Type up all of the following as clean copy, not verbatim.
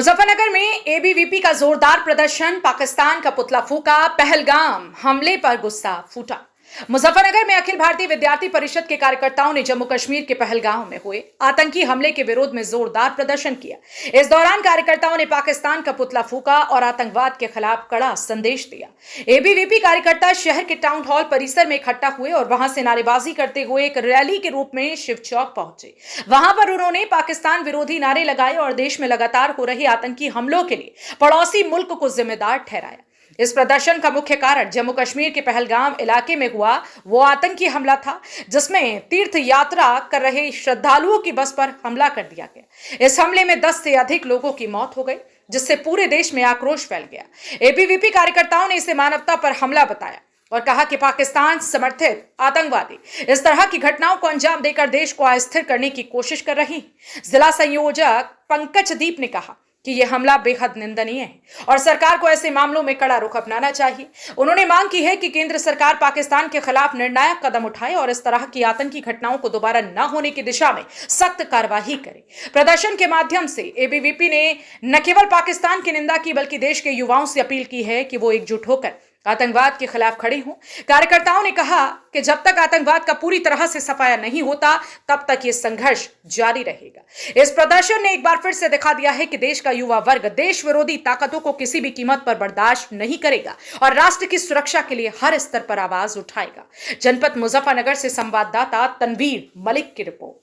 मुजफ्फरनगर में एबीवीपी का जोरदार प्रदर्शन, पाकिस्तान का पुतला फूका, पहलगाम हमले पर गुस्सा फूटा। मुजफ्फरनगर में अखिल भारतीय विद्यार्थी परिषद के कार्यकर्ताओं ने जम्मू कश्मीर के पहलगाम में हुए आतंकी हमले के विरोध में जोरदार प्रदर्शन किया। इस दौरान कार्यकर्ताओं ने पाकिस्तान का पुतला फूका और आतंकवाद के खिलाफ कड़ा संदेश दिया। एबीवीपी कार्यकर्ता शहर के टाउन हॉल परिसर में इकट्ठा हुए और वहां से नारेबाजी करते हुए एक रैली के रूप में शिव चौक पहुंचे। वहां पर उन्होंने पाकिस्तान विरोधी नारे लगाए और देश में लगातार हो रहे आतंकी हमलों के लिए पड़ोसी मुल्क को जिम्मेदार ठहराया। इस प्रदर्शन का मुख्य कारण जम्मू कश्मीर के पहलगाम इलाके में हुआ वो आतंकी हमला था, जिसमें तीर्थ यात्रा कर रहे श्रद्धालुओं की बस पर हमला कर दिया गया। इस हमले में 10 से अधिक लोगों की मौत हो गई, जिससे पूरे देश में आक्रोश फैल गया। एबीवीपी कार्यकर्ताओं ने इसे मानवता पर हमला बताया और कहा कि पाकिस्तान समर्थित आतंकवादी इस तरह की घटनाओं को अंजाम देकर देश को अस्थिर करने की कोशिश कर रही हैं। जिला संयोजक पंकज दीप ने कहा कि यह हमला बेहद निंदनीय है और सरकार को ऐसे मामलों में कड़ा रुख अपनाना चाहिए। उन्होंने मांग की है कि केंद्र सरकार पाकिस्तान के खिलाफ निर्णायक कदम उठाए और इस तरह की आतंकी घटनाओं को दोबारा न होने की दिशा में सख्त कार्रवाई करे। प्रदर्शन के माध्यम से एबीवीपी ने न केवल पाकिस्तान की निंदा की, बल्कि देश के युवाओं से अपील की है कि वो एकजुट होकर आतंकवाद के खिलाफ खड़े हों। कार्यकर्ताओं ने कहा कि जब तक आतंकवाद का पूरी तरह से सफाया नहीं होता, तब तक ये संघर्ष जारी रहेगा। इस प्रदर्शन ने एक बार फिर से दिखा दिया है कि देश का युवा वर्ग देश विरोधी ताकतों को किसी भी कीमत पर बर्दाश्त नहीं करेगा और राष्ट्र की सुरक्षा के लिए हर स्तर पर आवाज उठाएगा। जनपद मुजफ्फरनगर से संवाददाता तनवीर मलिक की रिपोर्ट।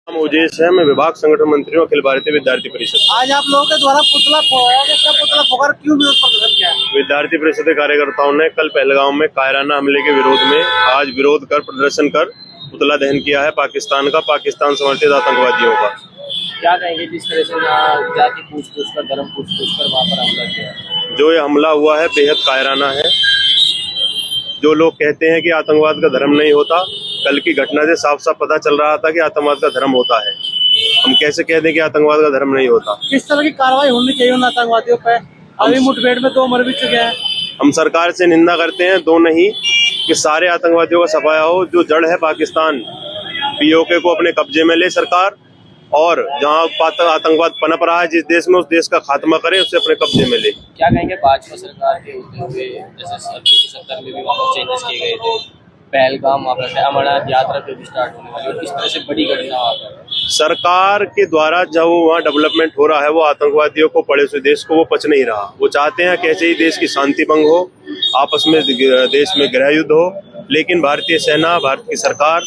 उजेश है, मैं विभाग संगठन मंत्री हूँ अखिल भारतीय विद्यार्थी परिषद। आज आप लोगों के द्वारा पुतला फोड़ा, क्यों विरोध प्रदर्शन किया? विद्यार्थी परिषद के कार्यकर्ताओं ने कल पहलगाम में कायराना हमले के विरोध में आज विरोध कर प्रदर्शन कर पुतला दहन किया है पाकिस्तान समर्थित आतंकवादियों का। क्या कहेंगे जिस तरह से जाति पूछ कर, धर्म पूछ कर वहाँ पर हमला किया? जो ये हमला हुआ है बेहद कायराना है। जो लोग कहते हैं कि आतंकवाद का धर्म नहीं होता, कल की घटना से साफ साफ पता चल रहा था कि आतंकवाद का धर्म होता है। हम कैसे कह दें कि आतंकवाद का धर्म नहीं होता? किस तरह की कार्रवाई होनी चाहिए उन आतंकवादियों पर? अभी मुठभेड़ में 2 मर भी चुके हैं। हम सरकार से निंदा करते हैं, 2 नहीं कि सारे आतंकवादियों का सफाया हो। जो जड़ है पाकिस्तान, पीओके को अपने कब्जे में ले सरकार, और जहाँ आतंकवाद पनप रहा है जिस देश में, उस देश का खात्मा करे, उसे अपने कब्जे में ले। क्या कहेंगे भाजपा सरकार के होते हुए, जैसे सरकार में भी वहाँ चेंजेस किए गए थे, पहलगाम वहाँ पर अमरनाथ यात्रा पे भी स्टार्ट होने वाली है, इस तरह से बड़ी घटना वहाँ पर सरकार के द्वारा जो वहाँ डेवलपमेंट हो रहा है वो आतंकवादियों को, पड़ोसी देश को वो पच नहीं रहा। वो चाहते हैं कैसे ही देश की शांति भंग हो, आपस में देश में गृह युद्ध हो, लेकिन भारतीय सेना, भारत की सरकार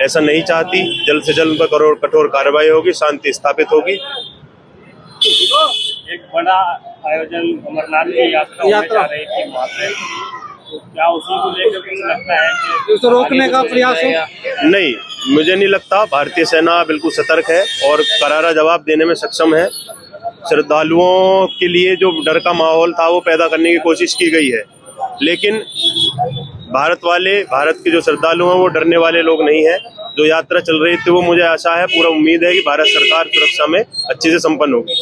ऐसा नहीं चाहती। जल्द से जल्द उन पर कठोर कार्रवाई होगी, शांति स्थापित होगी। एक बड़ा आयोजन अमरनाथ की यात्रा होने जा रही थी वहाँ पे, तो क्या उसी को लेकर कुछ लगता है कि उसको रोकने का प्रयास हो? नहीं, मुझे नहीं लगता। भारतीय सेना बिल्कुल सतर्क है और करारा जवाब देने में सक्षम है। श्रद्धालुओं के लिए जो डर का माहौल था वो पैदा करने की कोशिश की गई है, लेकिन भारत के जो श्रद्धालु हैं वो डरने वाले लोग नहीं है। जो यात्रा चल रही थी वो, मुझे आशा है, पूरा उम्मीद है कि भारत सरकार सुरक्षा में अच्छे से संपन्न होगी।